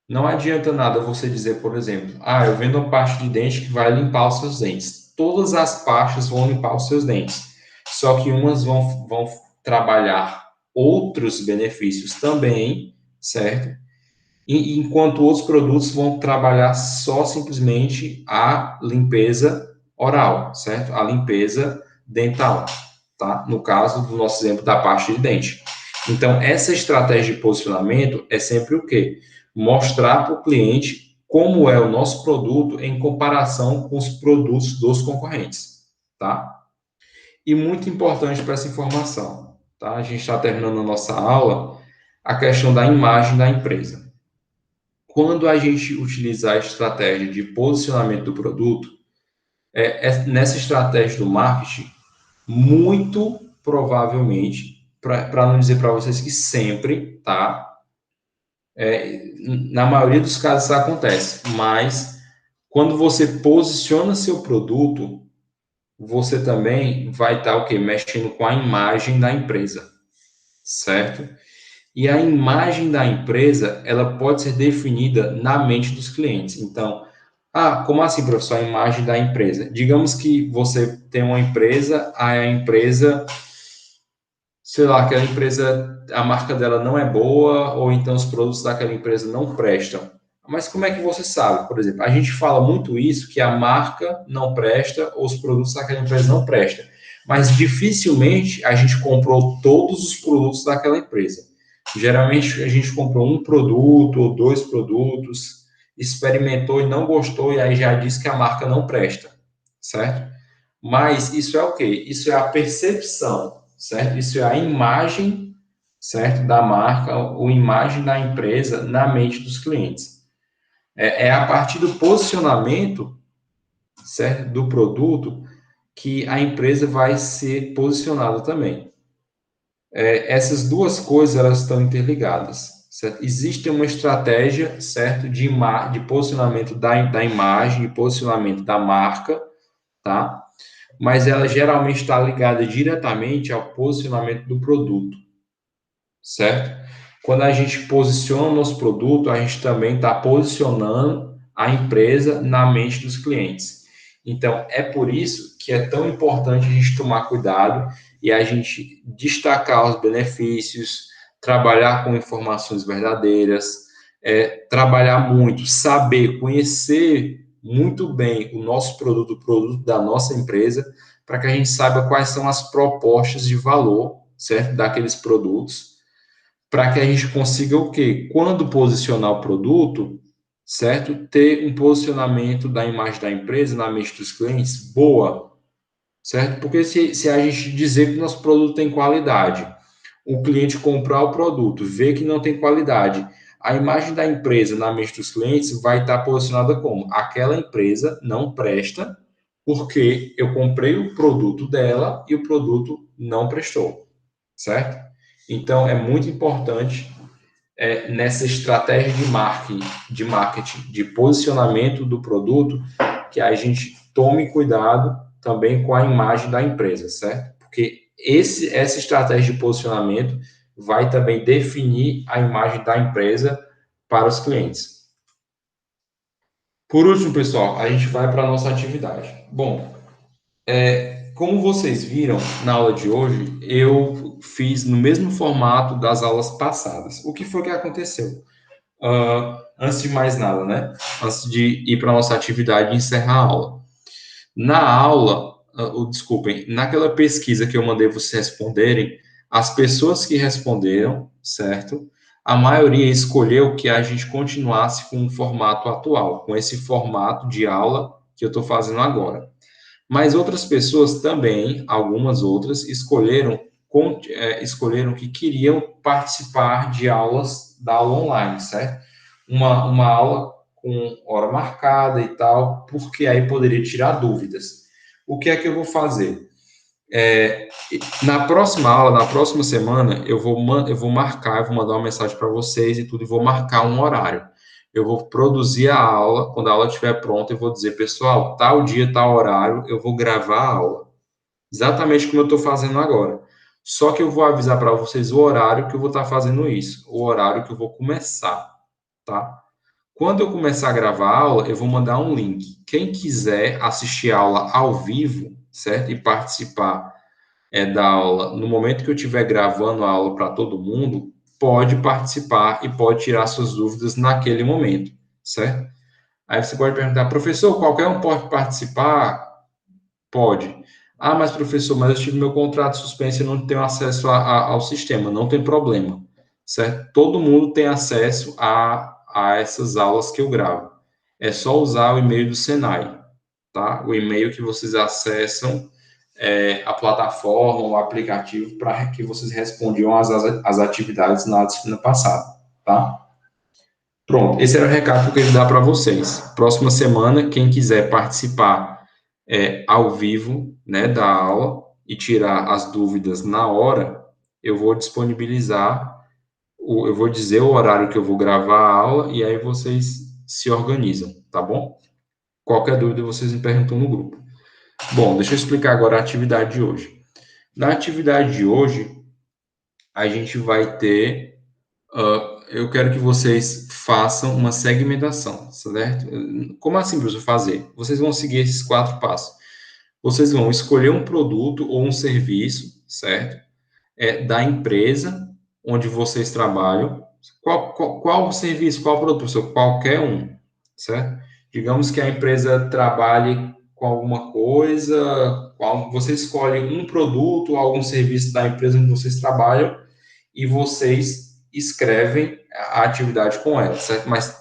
Não adianta nada você dizer, por exemplo, eu vendo uma pasta de dente que vai limpar os seus dentes. Todas as pastas vão limpar os seus dentes. Só que umas vão trabalhar outros benefícios também, certo? Enquanto outros produtos vão trabalhar só simplesmente a limpeza oral, certo? A limpeza dental, tá? No caso do nosso exemplo da pasta de dente. Então, essa estratégia de posicionamento é sempre o quê? Mostrar para o cliente como é o nosso produto em comparação com os produtos dos concorrentes, tá? E muito importante para essa informação, tá? A gente está terminando a nossa aula, a questão da imagem da empresa. Quando a gente utilizar a estratégia de posicionamento do produto, nessa estratégia do marketing, muito provavelmente, para não dizer para vocês que sempre, tá? Na maioria dos casos isso acontece, mas quando você posiciona seu produto, você também vai estar o quê? Mexendo com a imagem da empresa, certo? E a imagem da empresa, ela pode ser definida na mente dos clientes. Então, como assim, professor, a imagem da empresa? Digamos que você tem uma empresa, a empresa, sei lá, aquela empresa, a marca dela não é boa, ou então os produtos daquela empresa não prestam. Mas como é que você sabe? Por exemplo, a gente fala muito isso, que a marca não presta, ou os produtos daquela empresa não prestam. Mas dificilmente a gente comprou todos os produtos daquela empresa. Geralmente a gente comprou um produto ou dois produtos, experimentou e não gostou, e aí já diz que a marca não presta, certo? Mas isso é o quê? Isso é a percepção, certo? Isso é a imagem, certo, da marca, ou imagem da empresa na mente dos clientes. É a partir do posicionamento, certo, do produto que a empresa vai ser posicionada também. Essas duas coisas, elas estão interligadas, certo? Existe uma estratégia, certo, de posicionamento da imagem, de posicionamento da marca, tá? Mas ela geralmente está ligada diretamente ao posicionamento do produto, certo? Quando a gente posiciona o nosso produto, a gente também está posicionando a empresa na mente dos clientes. Então, é por isso que é tão importante a gente tomar cuidado e a gente destacar os benefícios, trabalhar com informações verdadeiras, trabalhar muito, saber, conhecer muito bem o nosso produto, o produto da nossa empresa, para que a gente saiba quais são as propostas de valor, certo, daqueles produtos, para que a gente consiga o quê? Quando posicionar o produto, certo? Ter um posicionamento da imagem da empresa na mente dos clientes boa, certo? Porque se a gente dizer que o nosso produto tem qualidade, o cliente comprar o produto, ver que não tem qualidade, a imagem da empresa na mente dos clientes vai estar posicionada como? Aquela empresa não presta porque eu comprei o produto dela e o produto não prestou, certo? Então, é muito importante nessa estratégia de marketing, de posicionamento do produto, que a gente tome cuidado também com a imagem da empresa, certo? Porque essa estratégia de posicionamento vai também definir a imagem da empresa para os clientes. Por último, pessoal, a gente vai para a nossa atividade. Bom, como vocês viram na aula de hoje, eu fiz no mesmo formato das aulas passadas. O que foi que aconteceu? Antes de mais nada, né? Antes de ir para a nossa atividade e encerrar a aula. Na aula, desculpem, naquela pesquisa que eu mandei vocês responderem, as pessoas que responderam, certo? A maioria escolheu que a gente continuasse com o formato atual, com esse formato de aula que eu estou fazendo agora. Mas outras pessoas também, algumas outras, escolheram que queriam participar de aulas da aula online, certo? Uma aula com hora marcada e tal, porque aí poderia tirar dúvidas. O que é que eu vou fazer? Na próxima aula, na próxima semana, eu vou marcar, eu vou mandar uma mensagem para vocês e tudo, e vou marcar um horário. Eu vou produzir a aula, quando a aula estiver pronta, eu vou dizer, pessoal, tal dia, tal horário, eu vou gravar a aula. Exatamente como eu estou fazendo agora. Só que eu vou avisar para vocês o horário que eu vou estar fazendo isso, o horário que eu vou começar, tá? Quando eu começar a gravar a aula, eu vou mandar um link. Quem quiser assistir a aula ao vivo, certo? E participar da aula, no momento que eu estiver gravando a aula para todo mundo, pode participar e pode tirar suas dúvidas naquele momento, certo? Aí você pode perguntar, professor, qualquer um pode participar? Pode. Mas professor, mas eu tive meu contrato suspenso e não tenho acesso ao sistema. Não tem problema, certo? Todo mundo tem acesso a essas aulas que eu gravo. É só usar o e-mail do Senai, tá? O e-mail que vocês acessam a plataforma, o aplicativo, para que vocês respondiam as atividades na disciplina passada, tá? Pronto, esse era o recado que eu queria dar para vocês. Próxima semana, quem quiser participar ao vivo, né, da aula e tirar as dúvidas na hora, eu vou disponibilizar, eu vou dizer o horário que eu vou gravar a aula e aí vocês se organizam, tá bom? Qualquer dúvida vocês me perguntam no grupo. Bom, deixa eu explicar agora a atividade de hoje. Na atividade de hoje, a gente vai ter Eu quero que vocês façam uma segmentação, certo? Como assim, professor, fazer? Vocês vão seguir esses 4 passos. Vocês vão escolher um produto ou um serviço, certo? Da empresa onde vocês trabalham. Qual o serviço, qual o produto, professor? Qualquer um, certo? Digamos que a empresa trabalhe com alguma coisa, você escolhe um produto ou algum serviço da empresa onde vocês trabalham e vocês escrevem a atividade com ela, certo? Mas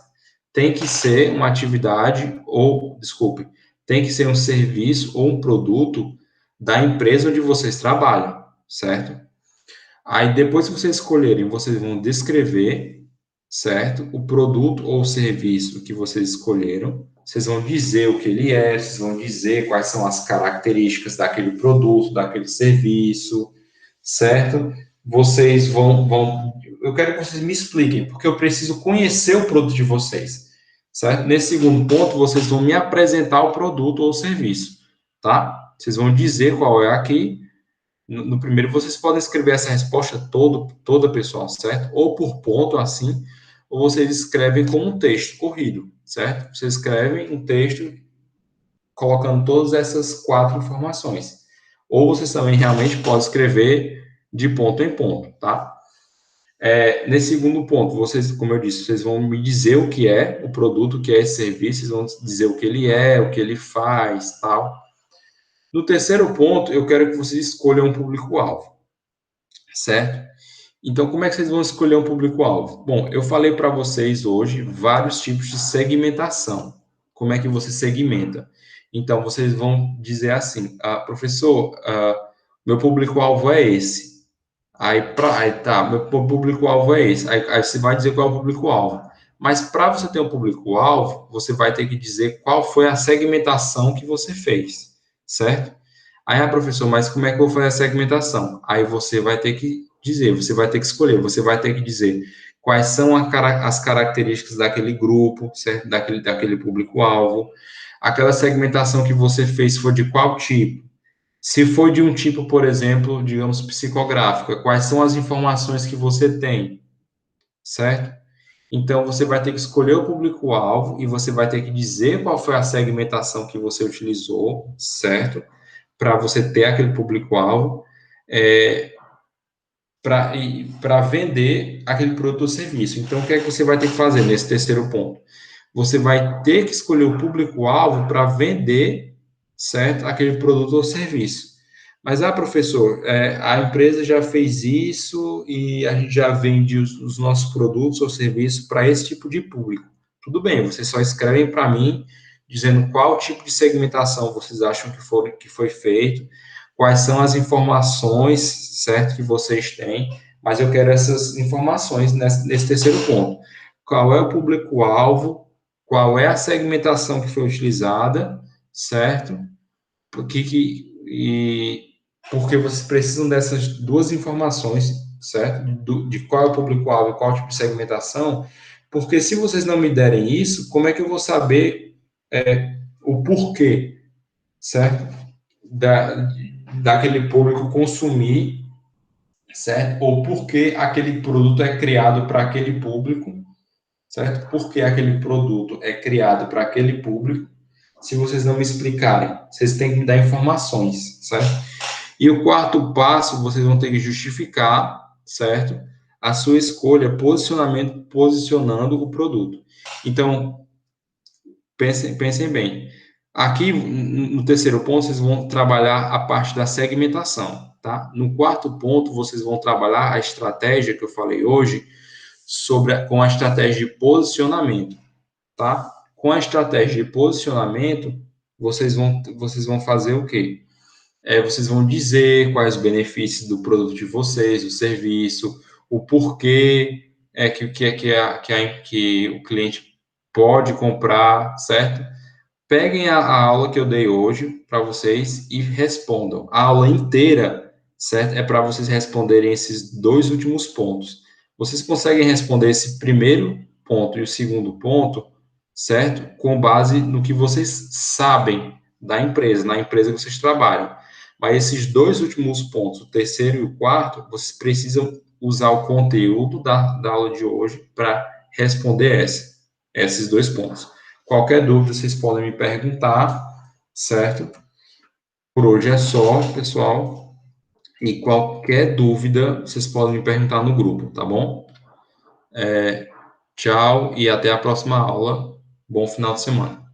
tem que ser uma atividade, ou, desculpe, tem que ser um serviço ou um produto da empresa onde vocês trabalham, certo? Aí, depois que vocês escolherem, vocês vão descrever, certo? O produto ou serviço que vocês escolheram. Vocês vão dizer o que ele é, vocês vão dizer quais são as características daquele produto, daquele serviço, certo? Vocês eu quero que vocês me expliquem, porque eu preciso conhecer o produto de vocês, certo? Nesse segundo ponto, vocês vão me apresentar o produto ou o serviço, tá? Vocês vão dizer qual é aqui. No primeiro, vocês podem escrever essa resposta toda, pessoal, certo? Ou por ponto, assim, ou vocês escrevem como um texto corrido, certo? Vocês escrevem um texto colocando todas essas 4 informações. Ou vocês também realmente podem escrever de ponto em ponto, tá? Nesse segundo ponto, vocês, como eu disse, vocês vão me dizer o que é o produto, o que é esse serviço, vocês vão dizer o que ele é, o que ele faz, tal. No terceiro ponto, eu quero que vocês escolham um público-alvo, certo? Então, como é que vocês vão escolher um público-alvo? Bom, eu falei para vocês hoje vários tipos de segmentação. Como é que você segmenta? Então, vocês vão dizer assim, professor, meu público-alvo é esse. Aí tá, meu público-alvo é esse. Aí você vai dizer qual é o público-alvo. Mas para você ter um público-alvo, você vai ter que dizer qual foi a segmentação que você fez, certo? Aí, professor, mas como é que eu vou fazer a segmentação? Aí você vai ter que dizer, você vai ter que escolher, você vai ter que dizer quais são as características daquele grupo, certo? Daquele público-alvo. Aquela segmentação que você fez foi de qual tipo? Se for de um tipo, por exemplo, digamos, psicográfica, quais são as informações que você tem, certo? Então, você vai ter que escolher o público-alvo e você vai ter que dizer qual foi a segmentação que você utilizou, certo? Para você ter aquele público-alvo, para vender aquele produto ou serviço. Então, o que é que você vai ter que fazer nesse terceiro ponto? Você vai ter que escolher o público-alvo para vender, certo? Aquele produto ou serviço. Mas, professor, a empresa já fez isso e a gente já vende os nossos produtos ou serviços para esse tipo de público. Tudo bem, vocês só escrevem para mim dizendo qual tipo de segmentação vocês acham que foi feito, quais são as informações, certo, que vocês têm, mas eu quero essas informações nesse terceiro ponto. Qual é o público-alvo, qual é a segmentação que foi utilizada, certo? E porque vocês precisam dessas duas informações, certo? De qual é o público-alvo e qual tipo de segmentação, porque se vocês não me derem isso, como é que eu vou saber o porquê, certo? Daquele público consumir, certo? Ou por que aquele produto é criado para aquele público, certo? Por que aquele produto é criado para aquele público, se vocês não me explicarem. Vocês têm que me dar informações, certo? E o quarto passo, vocês vão ter que justificar, certo? A sua escolha, posicionando o produto. Então, pensem bem. Aqui, no terceiro ponto, vocês vão trabalhar a parte da segmentação, tá? No quarto ponto, vocês vão trabalhar a estratégia que eu falei hoje com a estratégia de posicionamento, tá? Com a estratégia de posicionamento, vocês vão fazer o quê? Vocês vão dizer quais os benefícios do produto de vocês, do serviço, o porquê que o cliente pode comprar, certo? Peguem a aula que eu dei hoje para vocês e respondam. A aula inteira, certo? É para vocês responderem esses dois últimos pontos. Vocês conseguem responder esse primeiro ponto e o segundo ponto, certo? Com base no que vocês sabem da empresa, na empresa que vocês trabalham. Mas esses dois últimos pontos, o terceiro e o quarto, vocês precisam usar o conteúdo da aula de hoje para responder esses dois pontos. Qualquer dúvida, vocês podem me perguntar, certo? Por hoje é só, pessoal. E qualquer dúvida, vocês podem me perguntar no grupo, tá bom? Tchau e até a próxima aula. Bom final de semana.